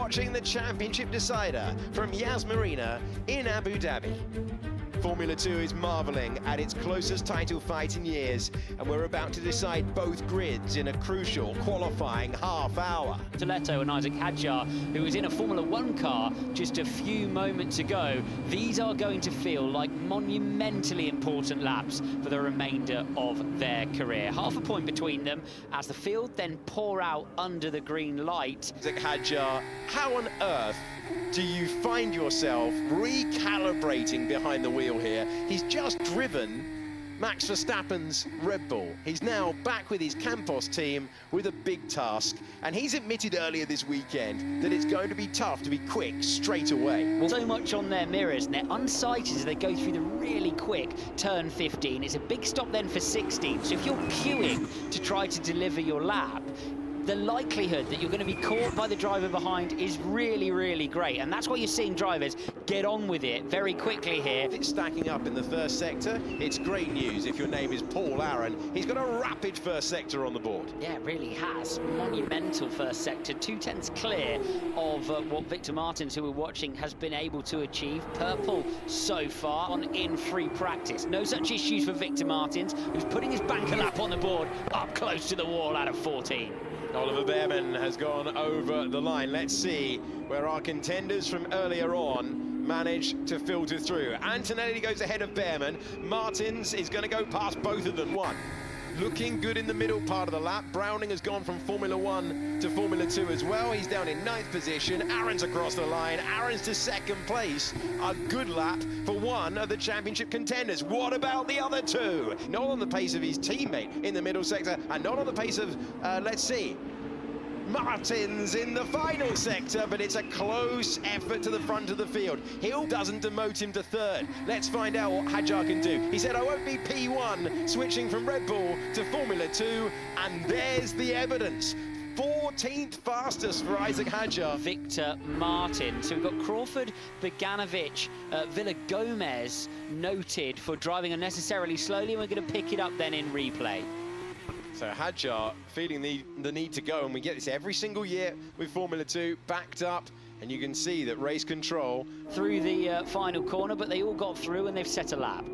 watching the championship decider from Yas Marina in Abu Dhabi. Formula 2 is marvelling at its closest title fight in years, and we're about to decide both grids in a crucial qualifying half hour. Toletto and Isaac Hadjar, who was in a Formula 1 car just a few moments ago, these are going to feel like monumentally important laps for the remainder of their career. Half a point between them as the field then pour out under the green light. Isaac Hadjar, how on earth do you find yourself recalibrating behind the wheel here? He's just driven Max Verstappen's Red Bull. He's now back with his Campos team with a big task, and he's admitted earlier this weekend that it's going to be tough to be quick straight away. Well, so much on their mirrors, and they're unsighted as they go through the really quick turn 15. It's a big stop then for 16, so if you're queuing to try to deliver your lap, the likelihood that you're going to be caught by the driver behind is really, really great. And that's why you're seeing drivers get on with it very quickly here. If it's stacking up in the first sector, it's great news if your name is Paul Aaron. He's got a rapid first sector on the board. Yeah, it really has. Monumental first sector. 2/10 clear of what Victor Martins, who we're watching, has been able to achieve. Purple so far on in free practice. No such issues for Victor Martins, who's putting his banker lap on the board up close to the wall out of 14. Oliver Behrman has gone over the line. Let's see where our contenders from earlier on manage to filter through. Antonelli goes ahead of Behrman. Martins is going to go past both of them. Looking good in the middle part of the lap. Browning has gone from Formula 1 to Formula 2 as well. He's down in 9th position. Aaron's across the line. Aaron's to 2nd place. A good lap for one of the championship contenders. What about the other two? Not on the pace of his teammate in the middle sector, and not on the pace of, let's see, Martins in the final sector, but it's a close effort to the front of the field. Hill doesn't demote him to 3rd. Let's find out what Hadjar can do. He said, I won't be P1, switching from Red Bull to Formula 2, and there's the evidence. 14th fastest for Isaac Hadjar. Victor Martins. So we've got Crawford, Beganovic, Villa Gomez noted for driving unnecessarily slowly, and we're going to pick it up then in replay. So Hadjar feeling the need to go, and we get this every single year with Formula 2, backed up, and you can see that race control. Through the final corner, but they all got through and they've set a lap.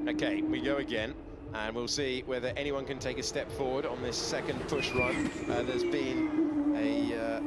Okay, we go again, and we'll see whether anyone can take a step forward on this second push run. There's been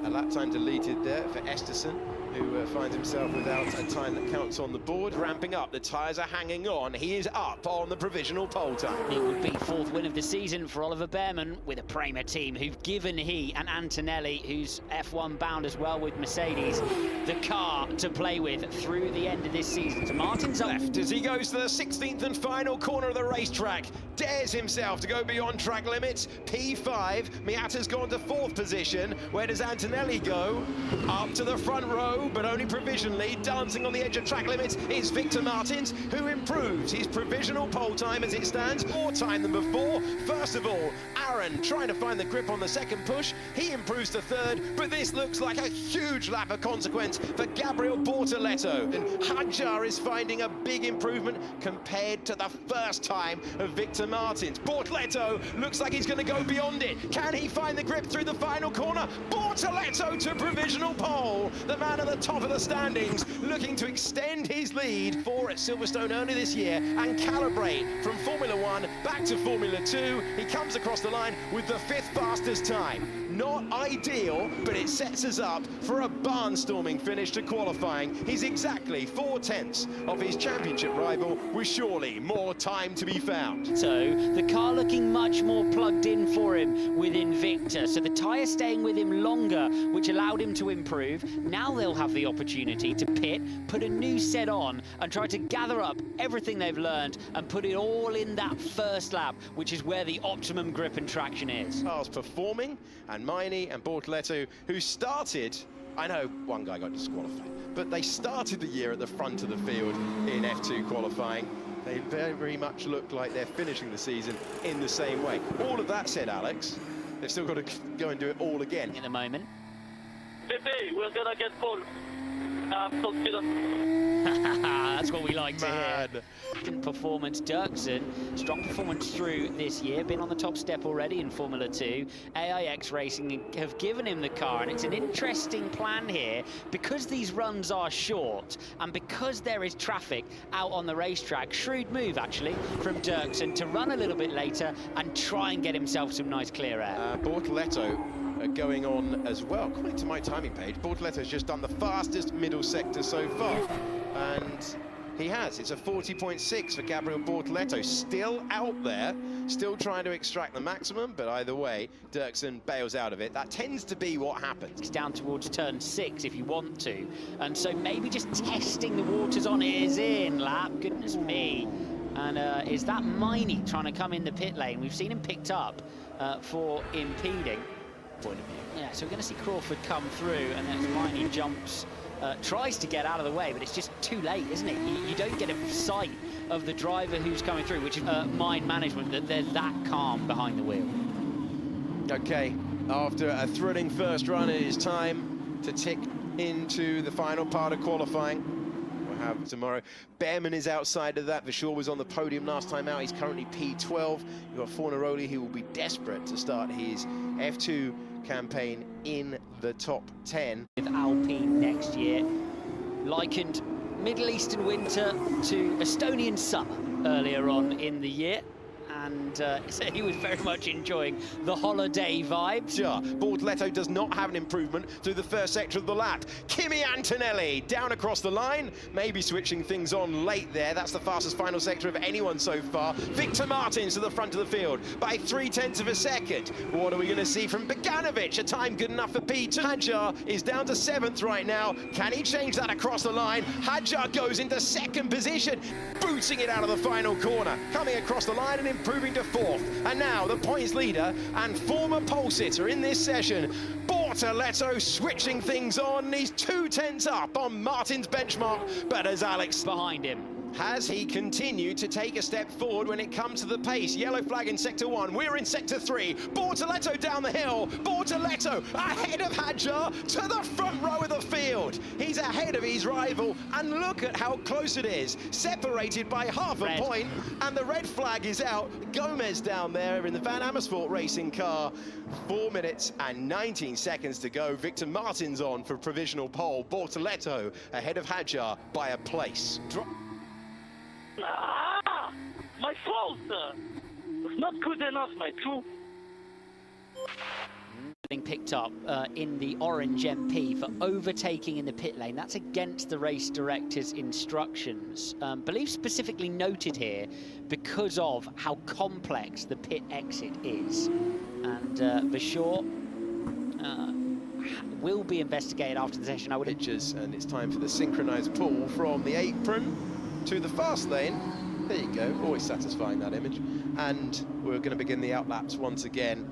a lap time deleted there for Esterson, who finds himself without a time that counts on the board. Ramping up, the tyres are hanging on. He is up on the provisional pole time. It would be 4th win of the season for Oliver Behrman with a Prima team who've given he and Antonelli, who's F1 bound as well with Mercedes, the car to play with through the end of this season. So Martins left as he goes to the 16th and final corner of the racetrack. Dares himself to go beyond track limits. P5, Miata's gone to 4th position. Where does Antonelli go? Up to the front row, but only provisionally. Dancing on the edge of track limits is Victor Martins, who improves his provisional pole time as it stands. More time than before. First of all, Aaron trying to find the grip on the second push. He improves to 3rd, but this looks like a huge lap of consequence for Gabriel Bortoletto. And Hadjar is finding a big improvement compared to the first time of Victor Martins. Bortoletto looks like he's going to go beyond it. Can he find the grip through the final corner? Bortoletto to provisional pole. The man at the top of the standings, looking to extend his lead for at Silverstone early this year and calibrate from Formula 1 back to Formula 2. He comes across the line with the 5th fastest time. Not ideal, but it sets us up for a barnstorming finish to qualifying. He's exactly 4/10 of his championship rival, with surely more time to be found. So the car looking much more plugged in for him within Victor. So the tyre staying with him longer, which allowed him to improve. Now they'll have the opportunity to pit, put a new set on, and try to gather up everything they've learned and put it all in that first lap, which is where the optimum grip and traction is. Cars performing, and Miney and Bortoletto, who started, I know one guy got disqualified, but they started the year at the front of the field in F2 qualifying. They very much look like they're finishing the season in the same way. All of that said, Alex, they've still got to go and do it all again. In a moment. Pepe, we're gonna get pole. That's what we like to hear. Performance, Dirksen, strong performance through this year, been on the top step already in Formula 2. AIX Racing have given him the car, and it's an interesting plan here because these runs are short and because there is traffic out on the racetrack. Shrewd move, actually, from Dirksen to run a little bit later and try and get himself some nice clear air. Bortoletto going on as well. According to my timing page, Bortoletto's just done the fastest middle sector so far, and he has. It's a 40.6 for Gabriel Bortoletto. Still out there, still trying to extract the maximum, but either way, Dirksen bails out of it. That tends to be what happens. It's down towards turn 6 if you want to, and so maybe just testing the waters on his in lap. Goodness me. And is that Miney trying to come in the pit lane? We've seen him picked up for impeding. Point of view. Yeah, so we're going to see Crawford come through, and then Miney jumps, tries to get out of the way, but it's just too late, isn't it? You don't get a sight of the driver who's coming through, which is mind management, that they're that calm behind the wheel. Okay, after a thrilling first run, it is time to tick into the final part of qualifying. We'll have tomorrow. Behrman is outside of that. Vachor was on the podium last time out. He's currently P12. You've got Fornaroli, who will be desperate to start his F2 campaign in the top 10. With Alpine next year, likened Middle Eastern winter to Estonian summer earlier on in the year. And so he was very much enjoying the holiday vibes. Sure. Bortoletto does not have an improvement through the first sector of the lap. Kimi Antonelli down across the line, maybe switching things on late there. That's the fastest final sector of anyone so far. Victor Martins to the front of the field by 0.3 of a second. What are we going to see from Beganovic? A time good enough for P2. Hadjar is down to 7th right now. Can he change that across the line? Hadjar goes into 2nd position, booting it out of the final corner. Coming across the line and improving to 4th, and now the points leader and former pole sitter in this session, Bortoletto, switching things on. He's 0.2 up on Martin's benchmark, but as Alex behind him. Has he continued to take a step forward when it comes to the pace? Yellow flag in sector 1, we're in sector 3. Bortoletto down the hill. Bortoletto ahead of Hadjar to the front row of the field. He's ahead of his rival, and look at how close it is. Separated by half a point, and the red flag is out. Gomez down there in the Van Amersfoort racing car. 4 minutes and 19 seconds to go. Victor Martins on for provisional pole. Bortoletto ahead of Hadjar by a place. My fault! It's not good enough, my true. Being picked up in the orange MP for overtaking in the pit lane. That's against the race director's instructions. Believe specifically noted here because of how complex the pit exit is. And Vachor will be investigated after the session. Pictures, and it's time for the synchronized pull from the apron to the fast lane. There you go, always satisfying, that image. And we're going to begin the outlaps once again.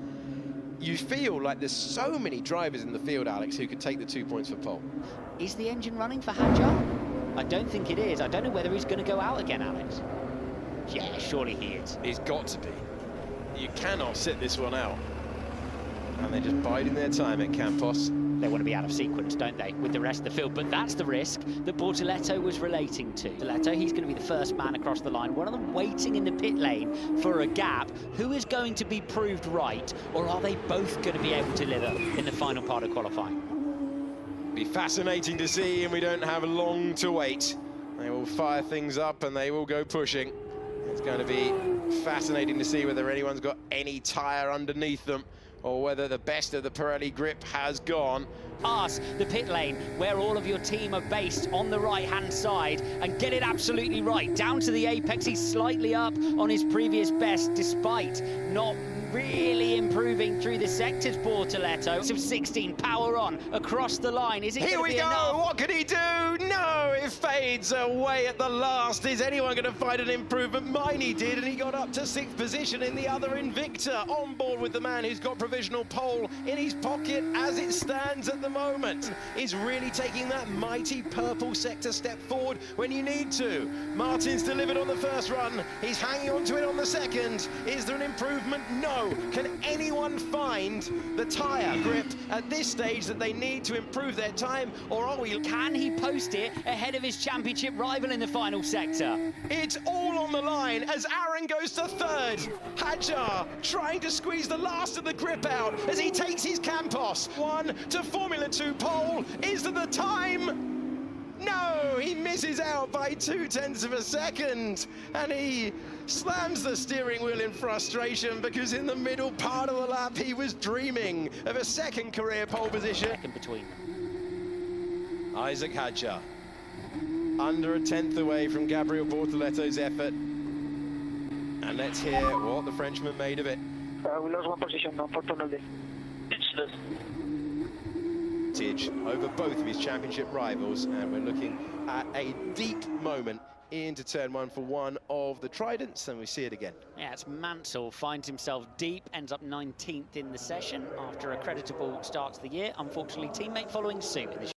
You feel like there's so many drivers in the field, Alex, who could take the 2 points for pole. Is the engine running for Hadjar? I don't think it is. I don't know whether he's going to go out again, Alex. Yeah, surely he is. He's got to be. You cannot sit this one out. And they're just biding their time at Campos. They want to be out of sequence, don't they, with the rest of the field? But that's the risk that Bortoletto was relating to. Bortoletto, he's going to be the first man across the line. One of them waiting in the pit lane for a gap. Who is going to be proved right, or are they both going to be able to deliver in the final part of qualifying? Be fascinating to see, and we don't have long to wait. They will fire things up and they will go pushing. It's going to be fascinating to see whether anyone's got any tyre underneath them, or whether the best of the Pirelli grip has gone. Pass the pit lane where all of your team are based on the right-hand side and get it absolutely right. Down to the apex, he's slightly up on his previous best, despite not really improving through the sectors. Bortoletto, so 16, power on, across the line. Is it Here we go, enough? What can he do? No, it fades away at the last. Is anyone going to find an improvement? Miney did, and he got up to 6th position in the other Invicta, on board with the man who's got provisional pole in his pocket as it stands at the moment. Is really taking that mighty purple sector step forward when you need to. Martin's delivered on the first run. He's hanging on to it on the second. Is there an improvement? No. So, can anyone find the tyre grip at this stage that they need to improve their time, or are we... Can he post it ahead of his championship rival in the final sector? It's all on the line as Aaron goes to third. Hadjar trying to squeeze the last of the grip out as he takes his Campos. 1 to Formula 2 pole. Is there the time? No, he misses out by 0.2 of a second, and he slams the steering wheel in frustration because in the middle part of the lap he was dreaming of a second career pole position. Second between them. Isaac Hadjar, under a 10th away from Gabriel Bortoletto's effort. And let's hear what the Frenchman made of it. We lost 1 position, unfortunately. Speechless. Over both of his championship rivals, and we're looking at a deep moment into turn 1 for one of the Tridents, and we see it again. Yeah, it's Mansell finds himself deep, ends up 19th in the session after a creditable start to the year. Unfortunately, teammate following suit in the